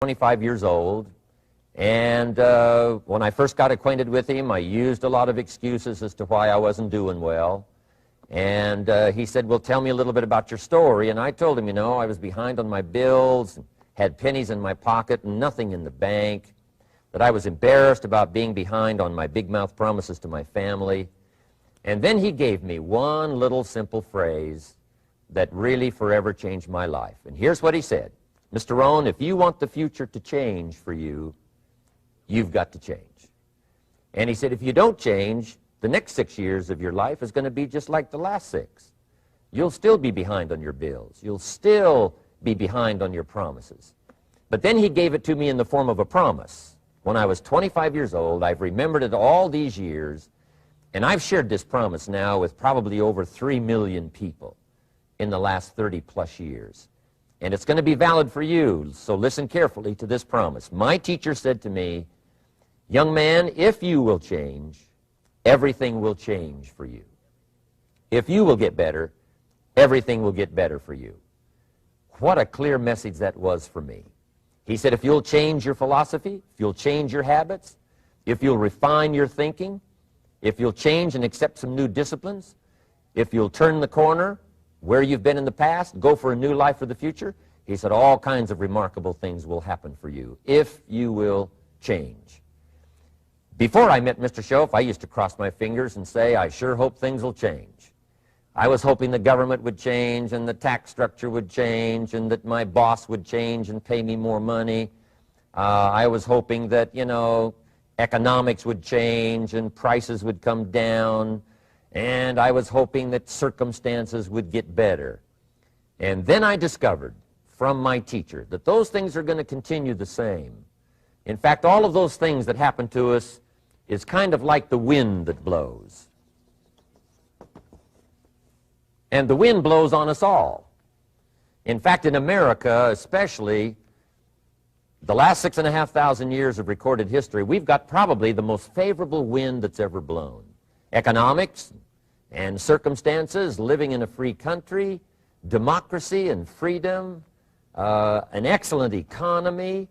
25 years old, and when I first got acquainted with him, I used a lot of excuses as to why I wasn't doing well. And he said, well, tell me a little bit about your story. And I told him, you know, I was behind on my bills, had pennies in my pocket, and nothing in the bank, that I was embarrassed about being behind on my big mouth promises to my family. And then he gave me one little simple phrase that really forever changed my life. And here's what he said. Mr. Rohn, if you want the future to change for you, you've got to change. And he said, if you don't change, the next 6 years of your life is going to be just like the last 6. You'll still be behind on your bills. You'll still be behind on your promises. But then he gave it to me in the form of a promise. When I was 25 years old, I've remembered it all these years, and I've shared this promise now with probably over 3 million people in the last 30-plus years. And it's going to be valid for you, so listen carefully to this promise. My teacher said to me, young man, if you will change, everything will change for you. If you will get better, everything will get better for you. What a clear message that was for me. He said, if you'll change your philosophy, if you'll change your habits, if you'll refine your thinking, if you'll change and accept some new disciplines, if you'll turn the corner where you've been in the past, go for a new life for the future, he said all kinds of remarkable things will happen for you if you will change. Before I met Mr. Schoaf, I used to cross my fingers and say, I sure hope things will change. I was hoping the government would change and the tax structure would change and that my boss would change and pay me more money. I was hoping that, you know, economics would change and prices would come down. And I was hoping that circumstances would get better. And then I discovered from my teacher that those things are going to continue the same. In fact, all of those things that happen to us is kind of like the wind that blows. And the wind blows on us all. In fact, in America especially, the last 6,500 years of recorded history, we've got probably the most favorable wind that's ever blown. Economics and circumstances, living in a free country, democracy and freedom, an excellent economy.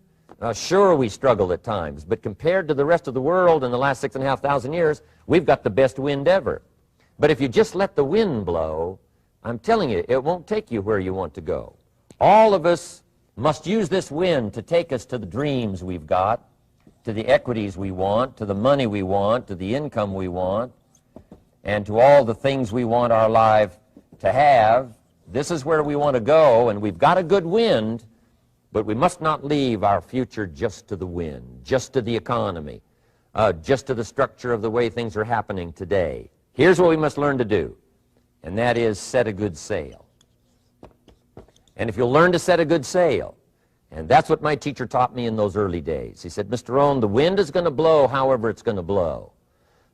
Sure, we struggle at times, but compared to the rest of the world in the last 6,500 years, we've got the best wind ever. But if you just let the wind blow, I'm telling you, it won't take you where you want to go. All of us must use this wind to take us to the dreams we've got, to the equities we want, to the money we want, to the income we want, and to all the things we want our life to have. This is where we want to go, and we've got a good wind, but we must not leave our future just to the wind, just to the economy, just to the structure of the way things are happening today. Here's what we must learn to do, and that is set a good sail. And if you'll learn to set a good sail, and that's what my teacher taught me in those early days. He said, Mr. Rohn, the wind is going to blow however it's going to blow.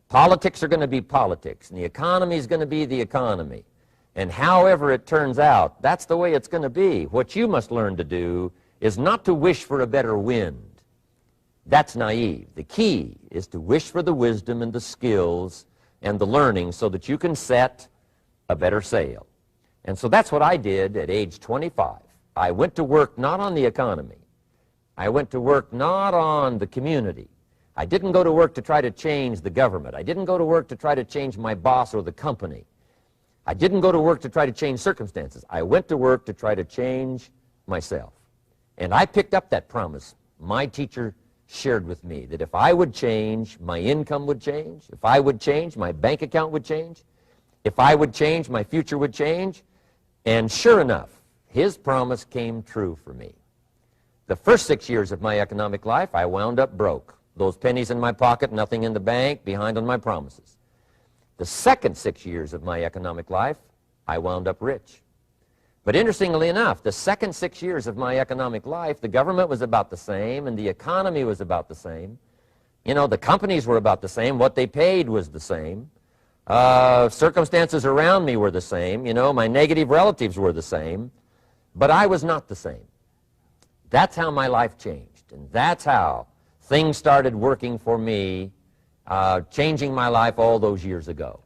Politics are going to be politics, and the economy is going to be the economy. And however it turns out, that's the way it's going to be. What you must learn to do is not to wish for a better wind. That's naive. The key is to wish for the wisdom and the skills and the learning so that you can set a better sail. And so that's what I did at age 25. I went to work not on the economy. I went to work not on the community. I didn't go to work to try to change the government. I didn't go to work to try to change my boss or the company. I didn't go to work to try to change circumstances. I went to work to try to change myself. And I picked up that promise my teacher shared with me, that if I would change, my income would change. If I would change, my bank account would change. If I would change, my future would change. And sure enough, his promise came true for me. The first 6 years of my economic life, I wound up broke. Those pennies in my pocket, nothing in the bank, behind on my promises. The second 6 years of my economic life, I wound up rich. But interestingly enough, the second 6 years of my economic life, the government was about the same and the economy was about the same. You know, the companies were about the same. What they paid was the same. Circumstances around me were the same. You know, my negative relatives were the same. But I was not the same. That's how my life changed. And that's how things started working for me, changing my life all those years ago.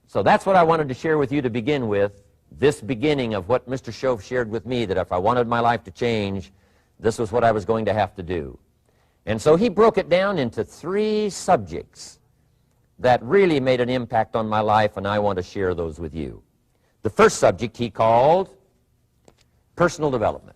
So that's what I wanted to share with you to begin with, this beginning of what Mr. Schoaf shared with me, that if I wanted my life to change, this was what I was going to have to do. And so he broke it down into 3 subjects that really made an impact on my life, and I want to share those with you. The first subject he called personal development.